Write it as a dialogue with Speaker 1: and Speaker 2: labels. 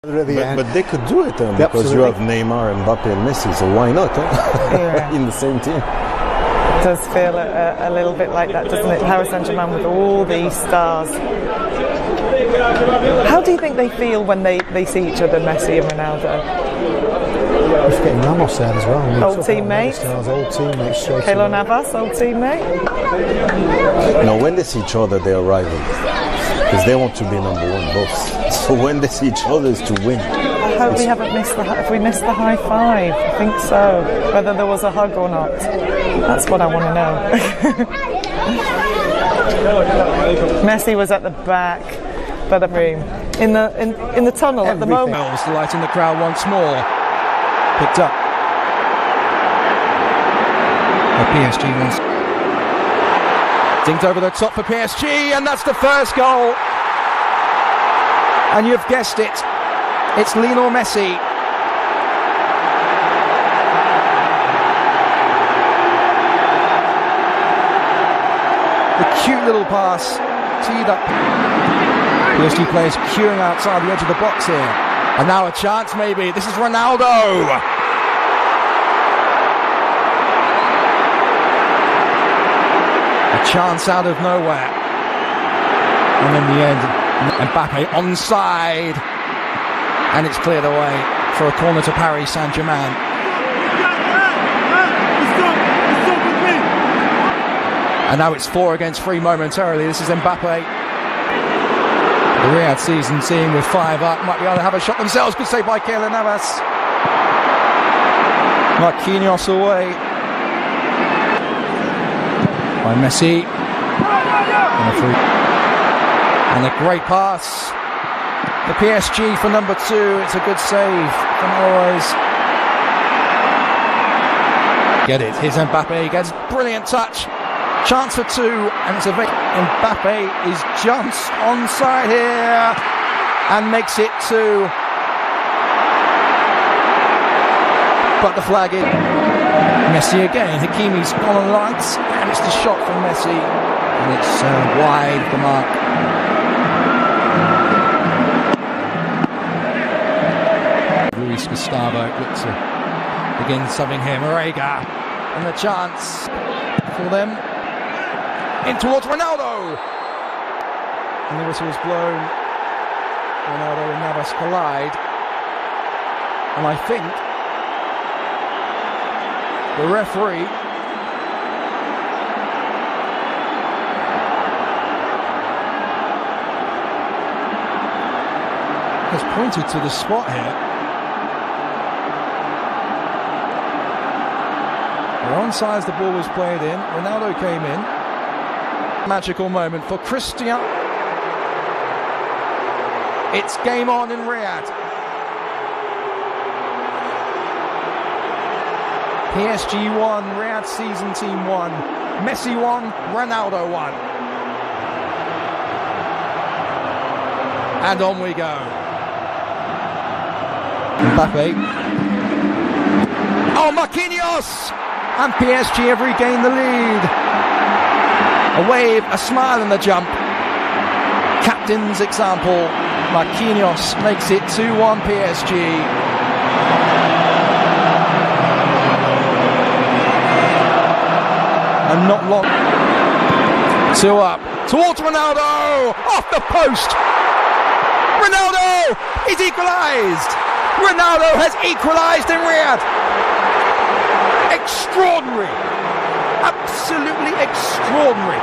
Speaker 1: But they could do it because you have Neymar, Mbappe and Messi, so why not?
Speaker 2: Yeah.
Speaker 1: In the same team.
Speaker 2: It does feel a little bit like that, doesn't it? Paris Saint-Germain with all these stars. How do you think they feel when they see each other, Messi and Ronaldo?
Speaker 3: We're getting Ramos there as well.
Speaker 2: Old teammate.
Speaker 3: Old teammate.
Speaker 2: Keylor Navas, old teammate.
Speaker 1: No, when they see each other, they are rivals. Because they want to be number one both. So when they see each other, it's to win.
Speaker 2: I hope we haven't missed if we missed the high five. I think so. Whether there was a hug or not. That's what I want to know. Messi was at the back, but the room in the tunnel at the moment.
Speaker 4: Lighting the crowd once more. Picked up. The PSG wants. Dinked over the top for PSG, and that's the first goal. And you've guessed it. It's Lionel Messi. The cute little pass, teed up. PSG players queuing outside the edge of the box here. And now a chance maybe. This is Ronaldo. A chance out of nowhere. And in the end, Mbappe onside. And it's cleared away for a corner to Paris Saint-Germain. And now it's 4 against 3 momentarily. This is Mbappe. The Riyadh season team with 5 up might be able to have a shot themselves. Good save by Keylor Navas. Marquinhos away. By Messi. And a great pass. The PSG for number 2. It's a good save from Always. Get it. Here's Mbappe. Gets brilliant touch. Chance for 2, and it's a Mbappe is jumps onside here and makes it 2. But the flag in. Messi again. Hakimi's gone on lights, and it's the shot from Messi, and it's wide the mark. Luis Gustavo looks to begin subbing here. Marega, and the chance for them. In towards Ronaldo, and the whistle is blown. Ronaldo and Navas collide, and I think the referee has pointed to the spot here. We're onside as the ball was played in. Ronaldo came in. Magical moment for Cristiano. It's game on in Riyadh. PSG 1, Riyadh season team 1. Messi 1, Ronaldo 1. And on we go. Mbappe. Oh, Marquinhos! And PSG have regained the lead. A wave, a smile and the jump. Captain's example. Marquinhos makes it 2-1 PSG. And not long. 2 up. Towards Ronaldo! Off the post! Ronaldo! He's equalised! Ronaldo has equalised in Riyadh! Extraordinary! Absolutely extraordinary!